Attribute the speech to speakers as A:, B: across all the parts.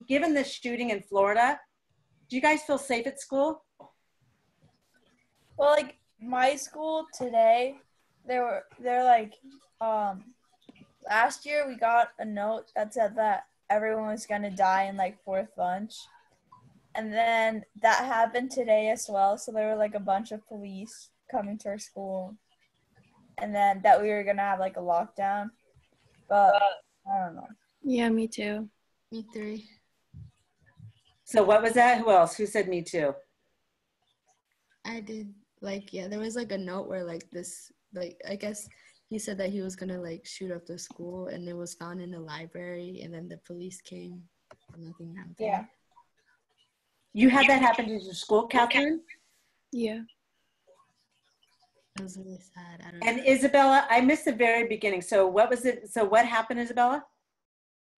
A: given the shooting in Florida, do you guys feel safe at school?
B: Well, like my school today, they're like, last year we got a note that said that everyone was gonna die in like fourth lunch, and then that happened today as well. So there were like a bunch of police coming to our school, and then that we were gonna have like a lockdown, but I don't know.
C: Yeah, me too.
D: Me three.
A: So what was that? Who else? Who said me too?
D: I did. Like, yeah, there was like a note where like this, like, I guess he said that he was gonna like shoot up the school, and it was found in the library, and then the police came and nothing happened.
B: Yeah.
A: You had that happen to your school, Catherine?
C: Yeah.
D: It was really sad. I don't know.
A: And Isabella, I missed the very beginning. So what was it? So what happened, Isabella?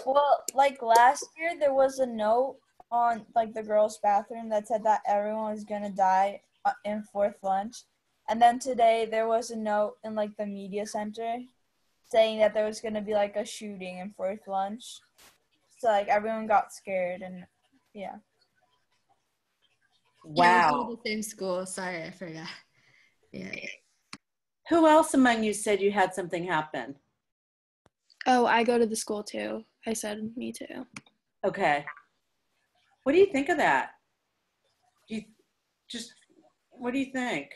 B: Well, like last year there was a note on like the girls' bathroom that said that everyone was gonna die in fourth lunch, and then today there was a note in like the media center saying that there was gonna be like a shooting in fourth lunch. So like everyone got scared, and yeah.
D: Yeah, we go
A: Wow.
D: to the same school. Sorry, I forgot. Yeah.
A: Who else among you said you had something happen?
C: Oh, I go to the school too. I said me too.
A: Okay. What do you think of that? What do you think?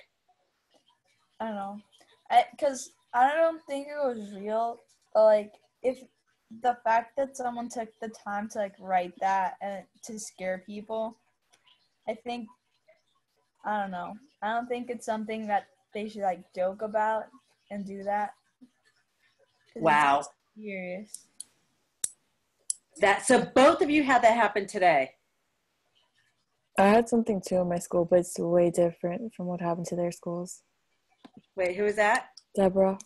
B: I don't know, because I don't think it was real. But like, if the fact that someone took the time to like write that and to scare people, I think, I don't know. I don't think it's something that they should like joke about and do that.
A: Wow.
B: It's serious.
A: So both of you had that happen today.
E: I had something too in my school, but it's way different from what happened to their schools.
A: Wait, who was that?
E: Deborah.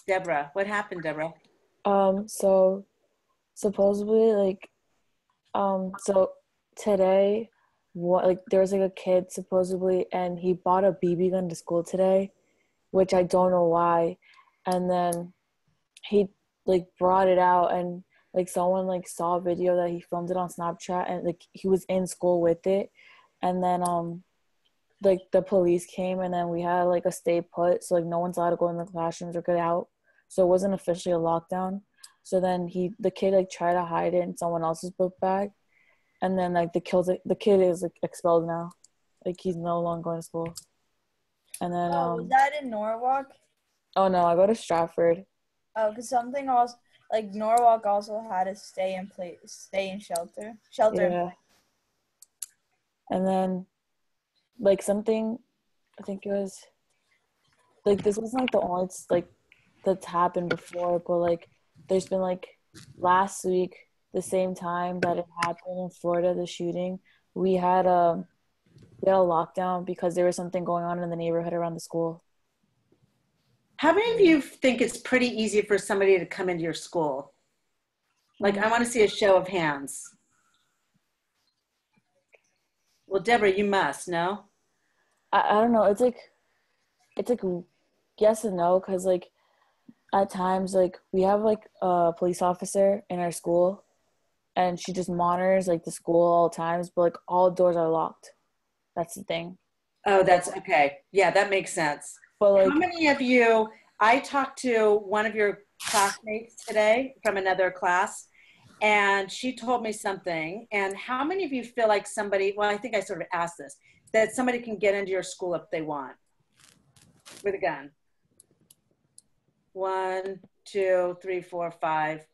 A: Deborah. What happened, Deborah?
E: So supposedly so today, there was like a kid supposedly, and he bought a BB gun to school today, which I don't know why, and then he like brought it out, and like someone like saw a video that he filmed it on Snapchat, and like he was in school with it, and then like the police came, and then we had like a stay put, so like no one's allowed to go in the classrooms or get out, so it wasn't officially a lockdown. So then the kid like tried to hide it in someone else's book bag, and then like the kid is like expelled now, like he's no longer going to school. And then
B: was that in Norwalk?
E: oh no, I go to Stratford.
B: Oh, because something else, like Norwalk also had to stay in shelter.
E: Yeah. And then like something, I think it was like, this wasn't like the only like that's happened before, but like there's been like last week, the same time that it happened in Florida, the shooting, we had a lockdown because there was something going on in the neighborhood around the school.
A: How many of you think it's pretty easy for somebody to come into your school? Like, I want to see a show of hands. Well, Deborah, you must, no?
E: I don't know. It's like yes and no, because like at times like we have like a police officer in our school, and she just monitors like the school all times, but like all doors are locked. That's the thing.
A: Oh, that's okay. Yeah, that makes sense.
E: But like,
A: how many of you, I talked to one of your classmates today from another class, and she told me something. And how many of you feel like somebody, well, I think I sort of asked this, that somebody can get into your school if they want with a gun? 1, 2, 3, 4, 5,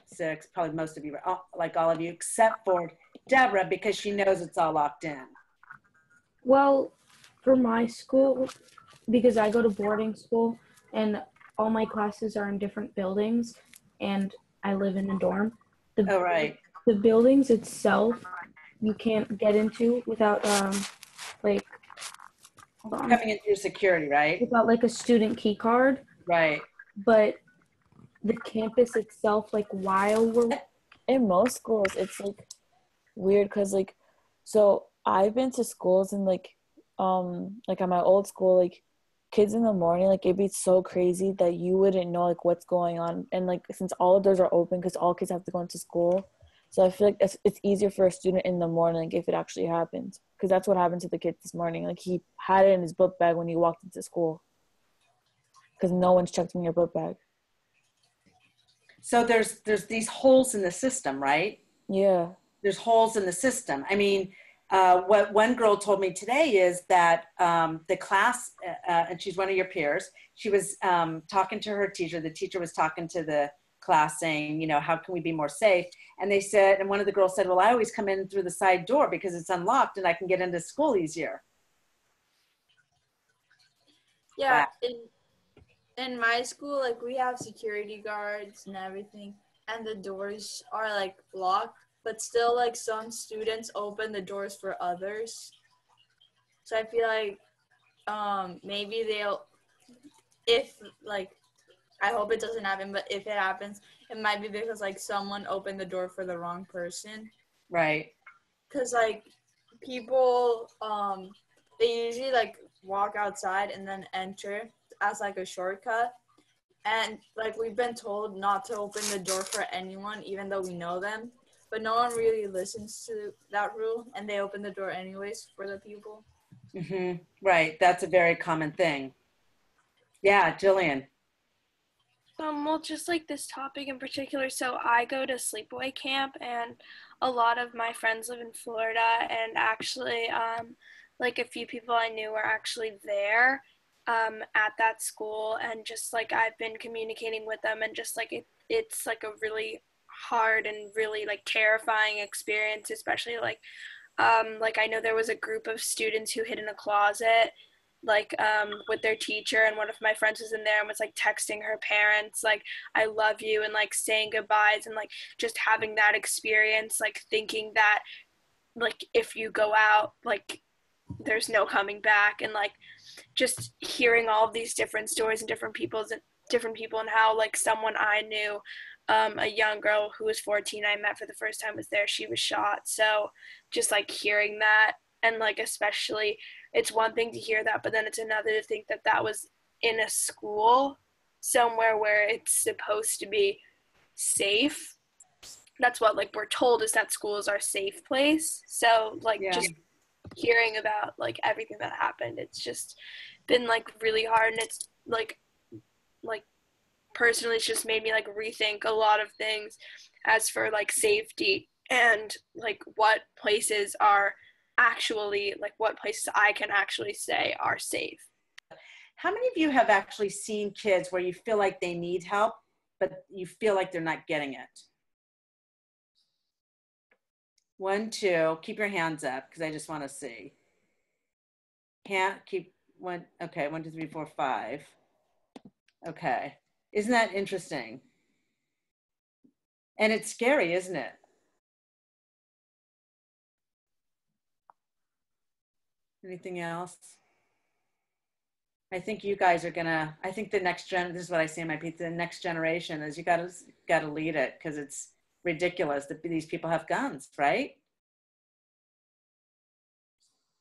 A: 6, probably most of you, like all of you, except for Deborah, because she knows it's all locked in.
F: Well, for my school, because I go to boarding school and all my classes are in different buildings and I live in a dorm.
A: Oh, right.
F: The buildings itself, you can't get into without, like, hold on.
A: Coming into your security, right?
F: Without, like, a student key card.
A: Right.
F: But the campus itself, like, while we're...
E: In most schools, it's, like, weird because, like, so I've been to schools and, like at my old school, like, kids in the morning, like, it'd be so crazy that you wouldn't know, like, what's going on. And, like, since all the doors are open because all kids have to go into school, So I feel like it's easier for a student in the morning if it actually happens, because that's what happened to the kid this morning. Like, he had it in his book bag when he walked into school, because no one's checked in your book bag.
A: So there's these holes in the system, right?
E: Yeah.
A: There's holes in the system. I mean, what one girl told me today is that the class, and she's one of your peers, she was talking to her teacher. The teacher was talking to the class saying, you know, how can we be more safe? And they said, and one of the girls said, well, I always come in through the side door because it's unlocked and I can get into school easier.
B: Yeah,
A: Wow.
B: in my school, like, we have security guards and everything, and the doors are like locked, but still, like, some students open the doors for others. So I feel like maybe they'll, if, like, I hope it doesn't happen, but if it happens, it might be because, like, someone opened the door for the wrong person.
A: Right.
B: Because, like, people, they usually, like, walk outside and then enter as, like, a shortcut. And, like, we've been told not to open the door for anyone, even though we know them. But no one really listens to that rule, and they open the door anyways for the people.
A: Mm-hmm. Right. That's a very common thing. Yeah, Jillian.
C: Well, just like this topic in particular, so I go to sleepaway camp, and a lot of my friends live in Florida, and actually, like a few people I knew were actually there, at that school, and just like I've been communicating with them, and just like it's like a really hard and really like terrifying experience, especially like I know there was a group of students who hid in a closet like with their teacher, and one of my friends was in there and was like texting her parents like I love you and like saying goodbyes, and like just having that experience, like thinking that like if you go out like there's no coming back, and like just hearing all of these different stories and different people and how like someone I knew, a young girl who was 14 I met for the first time was there, she was shot. So just like hearing that, and like especially it's one thing to hear that, but then it's another to think that that was in a school somewhere where it's supposed to be safe. That's what like we're told, is that school is our safe place. So like just hearing about like everything that happened, it's just been like really hard, and it's like personally it's just made me like rethink a lot of things as for like safety, and like what places are actually like what places I can actually say are safe.
A: How many of you have actually seen kids where you feel like they need help, but you feel like they're not getting it? 1, 2, keep your hands up because I just want to see. Can't keep one. Okay, 1, 2, 3, 4, 5. Okay. Isn't that interesting? And it's scary, isn't it? Anything else? I think you guys are gonna, I think the next this is what I say in my piece, the next generation is you gotta lead it, because it's ridiculous that these people have guns, right?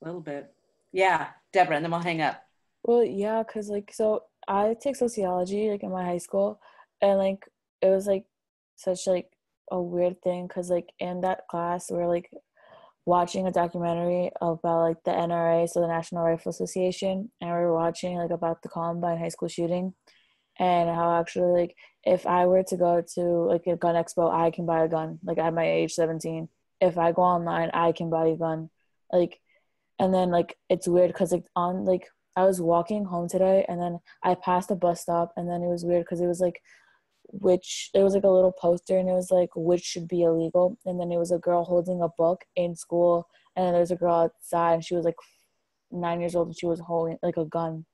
A: A little bit. Yeah, Deborah, and then we'll hang up.
E: Well, yeah, because like, so I take sociology like in my high school, and like it was like such like a weird thing, because like in that class we're like watching a documentary about like the NRA, so the National Rifle Association, and we were watching like about the Columbine high school shooting, and how actually like if I were to go to like a gun expo, I can buy a gun like at my age 17. If I go online, I can buy a gun, like. And then like it's weird because like on like I was walking home today, and then I passed a bus stop, and then it was weird because it was like it was like a little poster, and it was like which should be illegal, and then it was a girl holding a book in school, and then there's a girl outside, and she was like 9 years old, and she was holding like a gun,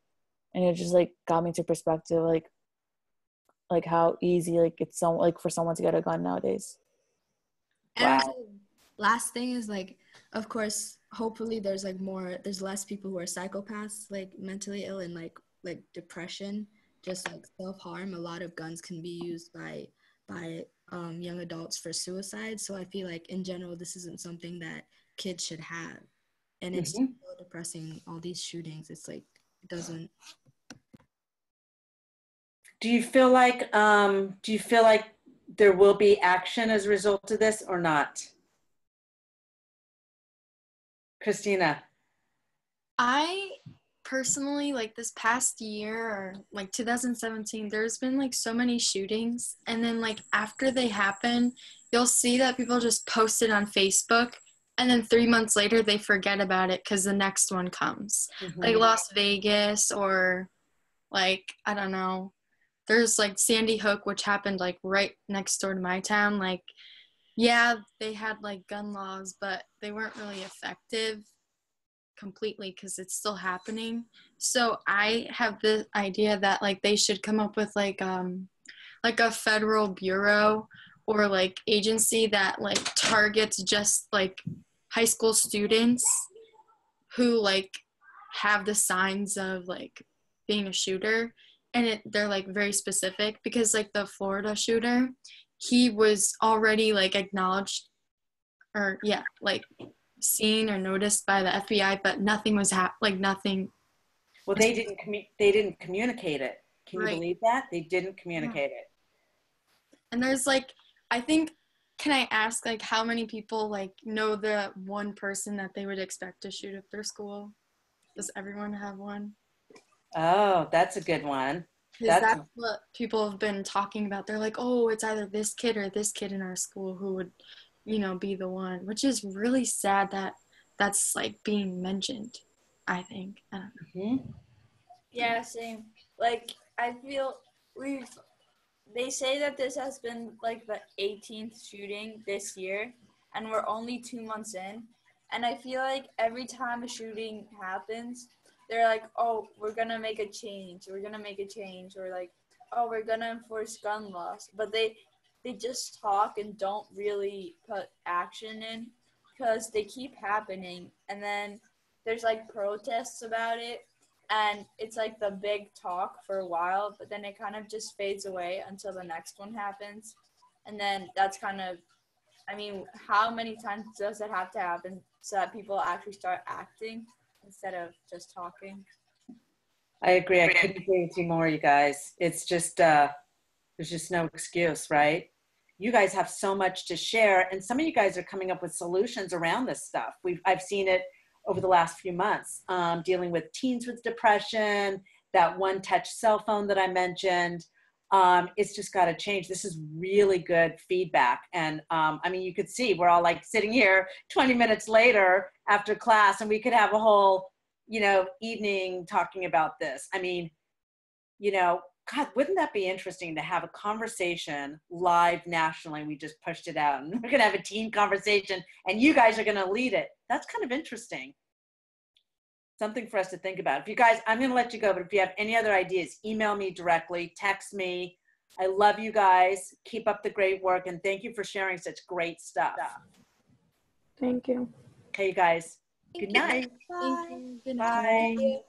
E: and it just like got me to perspective like how easy like it's so like for someone to get a gun nowadays.
D: And also, last thing is like, of course, hopefully there's less people who are psychopaths, like mentally ill, and like depression, just like self-harm. A lot of guns can be used by young adults for suicide. So I feel like in general, this isn't something that kids should have. And it's so depressing, all these shootings. It's like, it doesn't.
A: Do you feel like there will be action as a result of this or not? Christina.
D: I personally, like this past year or like 2017, there's been like so many shootings. And then like after they happen, you'll see that people just post it on Facebook. And then 3 months later, they forget about it because the next one comes. Like Las Vegas or like, I don't know. There's like Sandy Hook, which happened like right next door to my town. Like, yeah, they had like gun laws, but they weren't really effective completely because it's still happening. So I have the idea that like they should come up with like a federal bureau or like agency that like targets just like high school students who like have the signs of like being a shooter, and they're like very specific because like the Florida shooter, he was already like acknowledged or yeah, like seen or noticed by the FBI, but nothing was nothing.
A: Well, they didn't communicate it. Can you believe that? They didn't communicate it.
D: And there's like, I think, can I ask like how many people like know the one person that they would expect to shoot up their school? Does everyone have one?
A: Oh, that's a good one.
D: Because that's what people have been talking about. They're like, oh, it's either this kid or this kid in our school who would, be the one, which is really sad that that's like being mentioned, I think. I don't know.
B: Yeah, same. Like, I feel they say that this has been like the 18th shooting this year, and we're only 2 months in. And I feel like every time a shooting happens, they're like, oh, we're going to make a change. We're going to make a change. Or like, oh, we're going to enforce gun laws. But they just talk and don't really put action in because they keep happening. And then there's like protests about it. And it's like the big talk for a while, but then it kind of just fades away until the next one happens. And then that's kind of, I mean, how many times does it have to happen so that people actually start acting instead of just talking?
A: I agree. I couldn't agree with you more, you guys. It's just, there's just no excuse, right? You guys have so much to share, and some of you guys are coming up with solutions around this stuff. I've seen it over the last few months, dealing with teens with depression, that one-touch cell phone that I mentioned. It's just got to change. This is really good feedback. And I mean, you could see we're all like sitting here 20 minutes later after class, and we could have a whole, evening talking about this. I mean, God, wouldn't that be interesting to have a conversation live nationally? We just pushed it out, and we're going to have a teen conversation, and you guys are going to lead it. That's kind of interesting. Something for us to think about. If you guys, I'm going to let you go, but if you have any other ideas, email me directly, text me. I love you guys. Keep up the great work, and thank you for sharing such great stuff.
F: Thank you.
A: Okay, you guys. Good night.
B: Bye.
D: Good night.
A: Bye.